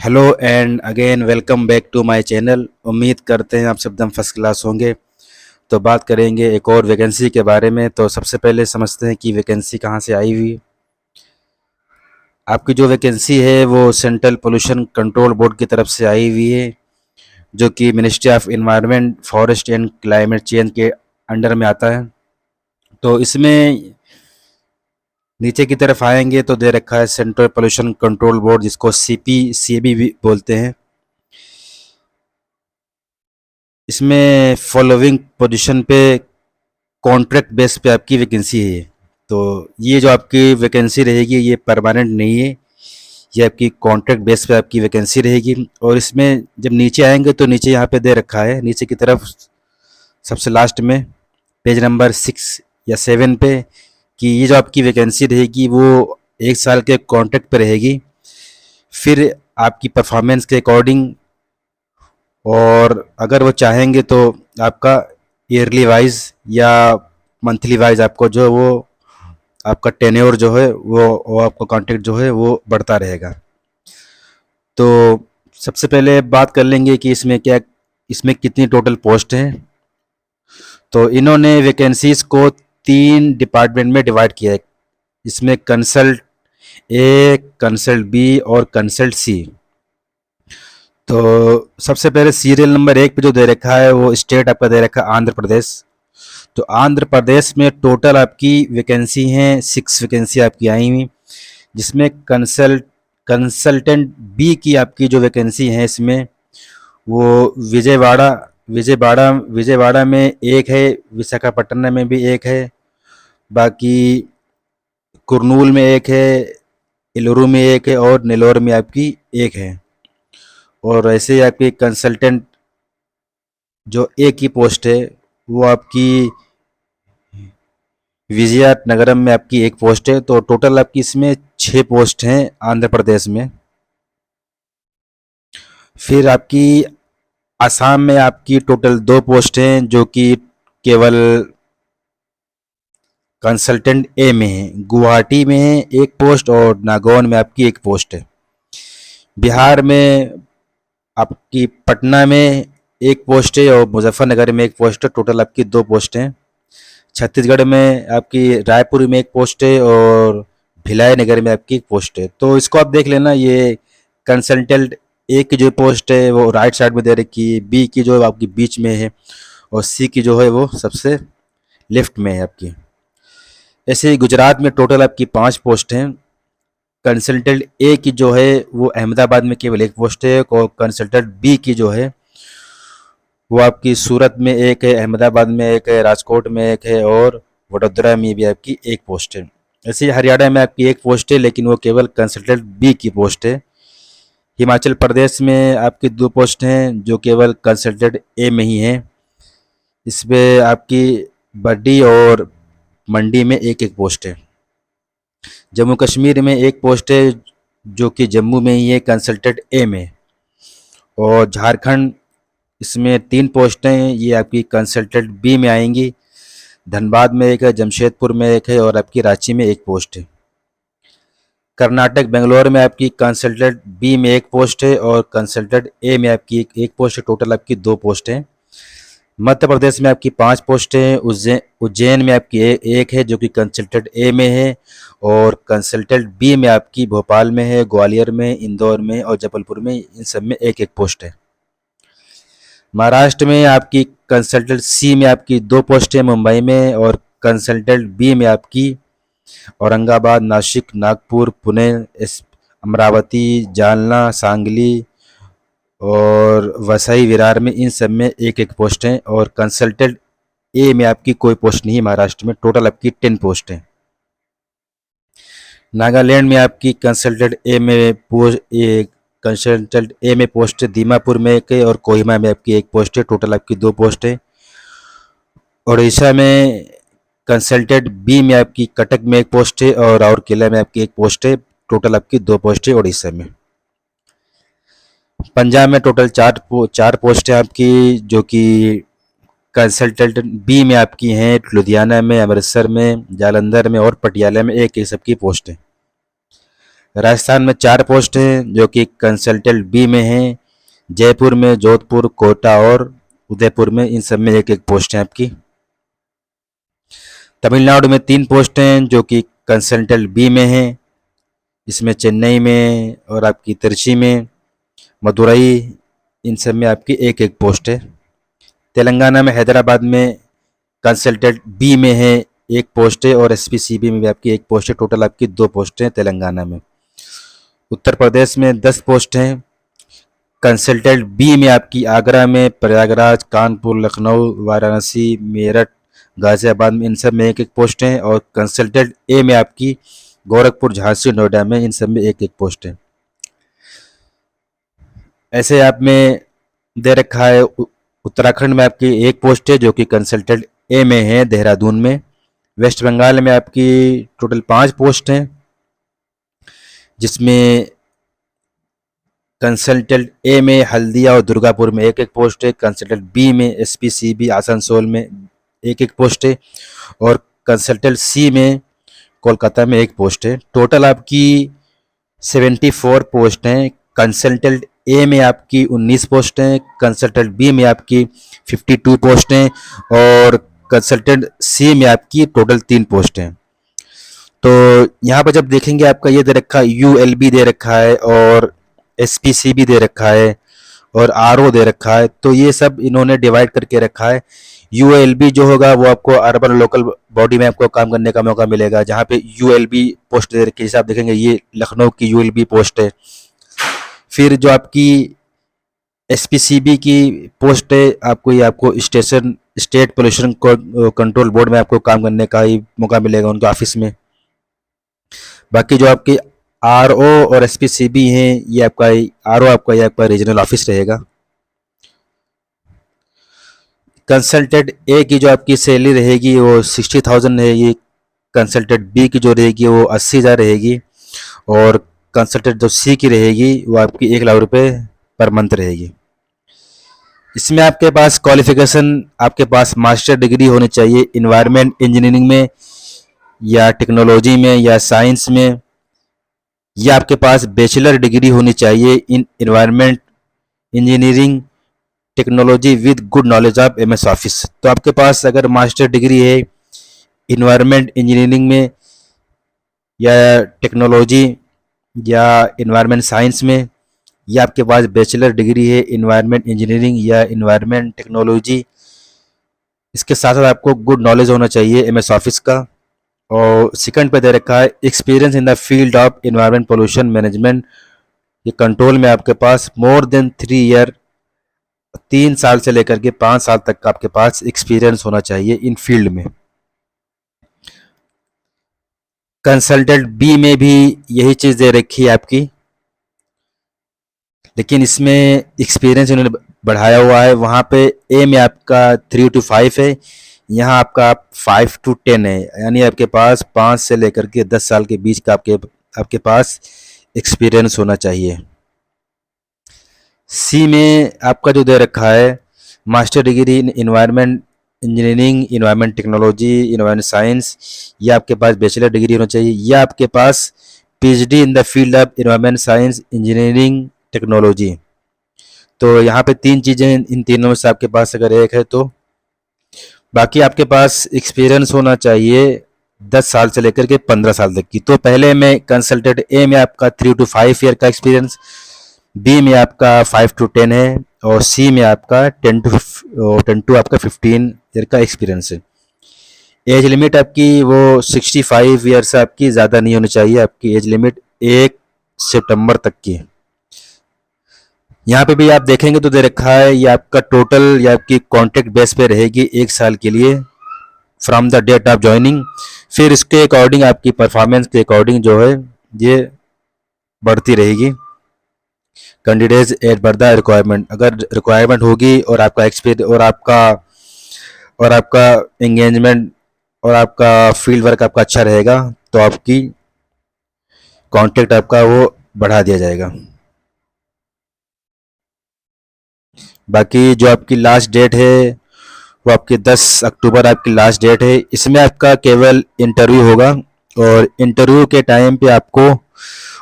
Hello and again welcome back to my channel. उम्मीद करते हैं आप सब एकदम फर्स्ट क्लास होंगे। तो बात करेंगे एक और वैकेंसी के बारे में। तो सबसे पहले समझते हैं कि वैकेंसी कहाँ से आई हुई। आपकी जो वैकेंसी है वो सेंट्रल पोल्यूशन कंट्रोल बोर्ड की तरफ से आई हुई है, जो कि ministry of environment, forest and climate change के अंडर में आता है। तो इसमें नीचे की तरफ आएंगे तो दे रखा है सेंट्रल पोल्यूशन कंट्रोल बोर्ड, जिसको सीपी भी बोलते हैं। इसमें फॉलोइंग पोजीशन पे कॉन्ट्रैक्ट बेस पे आपकी वैकेंसी है। तो ये जो आपकी वैकेंसी रहेगी ये परमानेंट नहीं है, ये आपकी कॉन्ट्रैक्ट बेस पे आपकी वैकेंसी रहेगी। और इसमें जब नीचे आएंगे तो नीचे यहाँ पे दे रखा है, नीचे की तरफ सबसे लास्ट में पेज नंबर 6 या 7 पे, कि ये जो आपकी वैकेंसी रहेगी वो 1 साल के कॉन्ट्रैक्ट पे रहेगी। फिर आपकी परफॉर्मेंस के अकॉर्डिंग, और अगर वो चाहेंगे तो आपका ईयरली वाइज या मंथली वाइज आपको जो वो आपका टेन्योर जो है वो आपका कॉन्ट्रैक्ट जो है वो बढ़ता रहेगा। तो सबसे पहले बात कर लेंगे कि इसमें कितनी टोटल पोस्ट हैं। तो इन्होंने वैकेंसीज को 3 डिपार्टमेंट में डिवाइड किया है। इसमें कंसल्ट ए, कंसल्ट बी और कंसल्ट सी। तो सबसे पहले सीरियल नंबर 1 पे जो दे रखा है वो स्टेट आपका दे रखा है आंध्र प्रदेश। तो आंध्र प्रदेश में टोटल आपकी वैकेंसी हैं 6 वैकेंसी आपकी आई हुई, जिसमें कंसल्टेंट बी की आपकी जो वैकेंसी है इसमें वो विजयवाड़ा विजयवाड़ा विजयवाड़ा में एक है, विशाखापट्टनम में भी एक है, बाकी कुरनूल में एक है, एलुरु में एक है और नेल्लोर में आपकी एक है। और ऐसे ही आपकी कंसल्टेंट जो ए की पोस्ट है वो आपकी विजयनगरम में आपकी एक पोस्ट है। तो टोटल आपकी इसमें 6 पोस्ट हैं आंध्र प्रदेश में। फिर आपकी आसाम में आपकी टोटल 2 पोस्ट हैं, जो कि केवल कंसल्टेंट ए में है। गुवाहाटी में है एक पोस्ट और नागौन में आपकी एक पोस्ट है। बिहार में आपकी पटना में एक पोस्ट है और मुजफ्फरनगर में एक पोस्ट है। टोटल आपकी 2 पोस्ट हैं। छत्तीसगढ़ में आपकी रायपुर में एक पोस्ट है और भिलाई नगर में आपकी एक पोस्ट है। तो इसको आप देख लेना, ये कंसल्टेंट ए की जो पोस्ट है वो राइट साइड में दे रखी है, बी की जो आपकी बीच में है और सी की जो है वो सबसे लेफ्ट में है आपकी। ऐसे ही गुजरात में टोटल आपकी 5 पोस्ट हैं। कंसल्टेंट ए की जो है वो अहमदाबाद में केवल एक पोस्ट है और कंसल्टेंट बी की जो है वो आपकी सूरत में एक है, अहमदाबाद में एक है, राजकोट में एक है और वडोदरा में भी आपकी एक पोस्ट है। ऐसे ही हरियाणा में आपकी एक पोस्ट है, लेकिन वो केवल कंसल्टेंट बी की पोस्ट है। हिमाचल प्रदेश में आपकी 2 पोस्ट हैं जो केवल कंसल्टेंट ए में ही हैं। इसमें आपकी बड्डी और मंडी में एक एक पोस्ट है। जम्मू कश्मीर में एक पोस्ट है जो कि जम्मू में ही है, कंसल्टेंट ए में। और झारखंड, इसमें 3 पोस्टें हैं, ये आपकी कंसल्टेंट बी में आएंगी। धनबाद में एक है, जमशेदपुर में एक है और आपकी रांची में एक पोस्ट है। कर्नाटक बेंगलोर में आपकी कंसल्टेंट बी में एक पोस्ट है और कंसल्टेंट ए में आपकी एक पोस्ट है। टोटल आपकी 2 पोस्ट हैं। मध्य प्रदेश में आपकी 5 पोस्ट हैं। उज्जैन में आपकी एक है जो कि कंसल्टेंट ए में है और कंसल्टेंट बी में आपकी भोपाल में है, ग्वालियर में, इंदौर में और जबलपुर में, इन सब में एक एक पोस्ट है। महाराष्ट्र में आपकी कंसल्टेंट सी में आपकी 2 पोस्ट है मुंबई में, और कंसल्टेंट बी में आपकी औरंगाबाद, नासिक, नागपुर, पुणे, अमरावती, जालना, सांगली और वसई विरार में, इन सब में एक एक पोस्ट हैं। और कंसल्टेंट ए में आपकी कोई पोस्ट नहीं है महाराष्ट्र में। टोटल आपकी 10 पोस्ट हैं। नागालैंड में आपकी कंसल्टेंट ए में पोस्ट है, दीमापुर में एक है और कोहिमा में आपकी एक पोस्ट है। टोटल आपकी 2 पोस्ट है। उड़ीसा में कंसल्टेंट बी में आपकी कटक में एक पोस्ट है और राउरकेला में आपकी एक पोस्ट है। टोटल आपकी 2 पोस्ट है उड़ीसा में। पंजाब में टोटल 4 पोस्ट है आपकी, जो कि कंसल्टेंट बी में आपकी हैं लुधियाना में, अमृतसर में, जालंधर में और पटियाला में एक एक सबकी पोस्ट है। राजस्थान में 4 पोस्ट हैं जो कि कंसल्टेंट बी में हैं। जयपुर में, जोधपुर, कोटा और उदयपुर में, इन सब में एक एक पोस्ट है आपकी। तमिलनाडु में 3 पोस्ट हैं जो कि कंसल्टेंट बी में हैं। इसमें चेन्नई में और आपकी तिरुचि में, मदुरई, इन सब में आपकी एक एक पोस्ट है। तेलंगाना में हैदराबाद में कंसल्टेंट बी में है एक पोस्ट है और एसपीसीबी में भी आपकी एक पोस्ट है। टोटल आपकी 2 पोस्ट हैं तेलंगाना में। उत्तर प्रदेश में 10 पोस्ट हैं। कंसल्टेंट बी में आपकी आगरा में, प्रयागराज, कानपुर, लखनऊ, वाराणसी, मेरठ, गाजियाबाद में, इन सब में एक एक पोस्ट हैं। और कंसल्टेंट ए में आपकी गोरखपुर, झांसी, नोएडा में, इन सब में एक एक पोस्ट है। ऐसे आप में दे रखा है उत्तराखंड में आपकी एक पोस्ट है जो कि कंसल्टेंट ए में है, देहरादून में। वेस्ट बंगाल में आपकी टोटल 5 पोस्ट हैं, जिसमें कंसल्टेंट ए में हल्दिया और दुर्गापुर में एक एक पोस्ट है। कंसल्टेंट बी में एसपीसीबी आसनसोल में एक एक पोस्ट है। और कंसल्टेंट सी में कोलकाता में एक पोस्ट है। टोटल आपकी 74 पोस्ट हैं। कंसल्टेंट ए में आपकी 19 पोस्ट हैं। कंसल्टेंट बी में आपकी 52 पोस्ट हैं। और कंसल्टेंट सी में आपकी टोटल 3 पोस्ट हैं। तो यहाँ पर जब देखेंगे आपका ये दे रखा है, यूएलबी दे रखा है और एसपीसीबी दे रखा है और आरओ दे रखा है। तो ये सब इन्होंने डिवाइड करके रखा है। यूएलबी जो होगा वो आपको अर्बन लोकल बॉडी में आपको काम करने का मौका मिलेगा, जहाँ पे यूएलबी पोस्ट दे रखी है। जैसे आप देखेंगे ये लखनऊ की यूएलबी पोस्ट है। फिर जो आपकी एसपीसीबी की पोस्ट है, आपको ये आपको स्टेट पोल्यूशन कंट्रोल बोर्ड में आपको काम करने का ही मौका मिलेगा उनके ऑफिस में। बाकी जो आपके आरओ और एसपीसीबी हैं, ये आपका आरओ आपका ये आपका रीजनल ऑफिस रहेगा। कंसल्टेंट ए की जो आपकी सैलरी रहेगी वो 60,000 रहेगी। कंसल्टेंट बी की जो रहेगी वो 80,000 रहेगी। और कंसल्टेंट जो सी की रहेगी वो आपकी 1 लाख रुपए पर मंथ रहेगी। इसमें आपके पास क्वालिफिकेशन, आपके पास मास्टर डिग्री होनी चाहिए इन्वायरमेंट इंजीनियरिंग में या टेक्नोलॉजी में या साइंस में, या आपके पास बैचलर डिग्री होनी चाहिए इन environment engineering technology with good knowledge of MS office. तो आपके पास अगर मास्टर डिग्री है इन्वायरमेंट इंजीनियरिंग में या टेक्नोलॉजी या इन्वायरमेंट साइंस में, या आपके पास बैचलर डिग्री है इन्वायरमेंट इंजीनियरिंग या इन्वायरमेंट टेक्नोलॉजी, इसके साथ साथ आपको गुड नॉलेज होना चाहिए एमएस ऑफिस का। और सेकंड पे दे रखा है experience in the field of environment pollution management, ये कंट्रोल में आपके पास मोर देन 3 ईयर, 3 साल से लेकर के 5 साल तक का आपके पास एक्सपीरियंस होना चाहिए इन फील्ड में। कंसल्टेंट बी में भी यही चीज़ दे रखी है आपकी, लेकिन इसमें एक्सपीरियंस इन्होंने बढ़ाया हुआ है। वहाँ पे ए में आपका 3 to 5 है, यहाँ आपका 5 to 10 है, यानी आपके पास 5 से लेकर के 10 साल के बीच का आपके पास एक्सपीरियंस होना चाहिए। सी में आपका जो दे रखा है master degree in environment engineering, environment technology, environment science, या आपके पास बैचलर डिग्री होना चाहिए, या आपके पास PhD in the field of environment science engineering technology. तो यहाँ पे 3 चीज़ें, इन तीनों में से आपके पास अगर एक है तो, बाकी आपके पास एक्सपीरियंस होना चाहिए 10 साल से लेकर के 15 साल तक की। तो पहले में कंसल्टेंट ए में आपका 3 to 5 ईयर का एक्सपीरियंस, बी में आपका 5 to 10 है, और सी में आपका 10 to आपका 15 ईयर का एक्सपीरियंस है। एज लिमिट आपकी वो 65 ईयर से आपकी ज़्यादा नहीं होनी चाहिए। आपकी एज लिमिट 1 सितंबर तक की है। यहाँ पे भी आप देखेंगे तो दे रखा है ये आपका टोटल या आपकी कॉन्ट्रैक्ट बेस पे रहेगी 1 साल के लिए from the date of joining. फिर इसके अकॉर्डिंग आपकी परफॉर्मेंस के अकॉर्डिंग जो है ये बढ़ती रहेगी। कैंडिडेट्स एट पर द रिक्वायरमेंट, अगर रिक्वायरमेंट होगी और आपका एक्सपीरियंस और आपका एंगेजमेंट और आपका फील्ड वर्क आपका अच्छा रहेगा तो आपकी कॉन्ट्रैक्ट आपका वो बढ़ा दिया जाएगा। बाकी जो आपकी लास्ट डेट है वो आपकी 10 अक्टूबर आपकी लास्ट डेट है। इसमें आपका केवल इंटरव्यू होगा और इंटरव्यू के टाइम पे आपको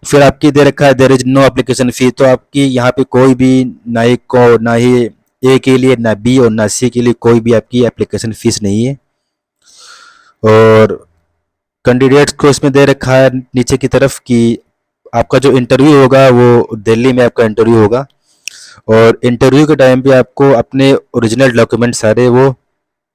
फिर आपकी दे रखा है there is no application fee, तो आपकी यहाँ पे कोई भी ना ही को ना ही ए के लिए ना बी और ना सी के लिए कोई भी आपकी एप्लीकेशन फीस नहीं है। और कैंडिडेट्स को इसमें दे रखा है नीचे की तरफ कि आपका जो इंटरव्यू होगा वो दिल्ली में आपका इंटरव्यू होगा, और इंटरव्यू के टाइम पे आपको अपने ओरिजिनल डॉक्यूमेंट सारे वो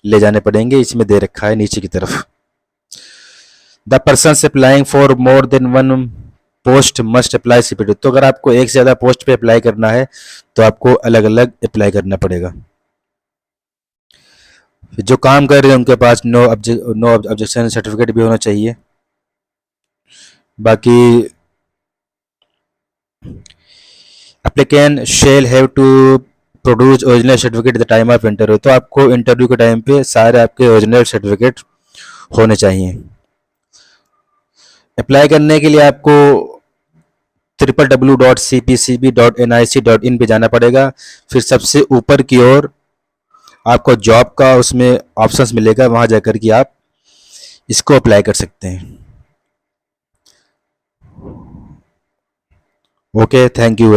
ले जाने पड़ेंगे, इसमें दे रखा है नीचे की तरफ। The person applying for more than one post must apply CPT, तो अगर आपको एक से ज़्यादा पोस्ट पे अप्लाई करना है तो आपको अलग अलग अप्लाई करना पड़ेगा। जो काम कर रहे हैं उनके पास नो ऑब्जेक्शन सर्टिफिकेट भी होना चाहिए। बाकी applicant shall have to produce original certificate the time of interview, तो आपको इंटरव्यू के टाइम पे सारे आपके ओरिजिनल सर्टिफिकेट होने चाहिए। अप्लाई करने के लिए आपको www.cpcb.nic.in पे जाना पड़ेगा। फिर सबसे ऊपर की ओर आपको जॉब का उसमें ऑप्शंस मिलेगा, वहाँ जाकर के आप इसको अप्लाई कर सकते हैं। Okay, thank you.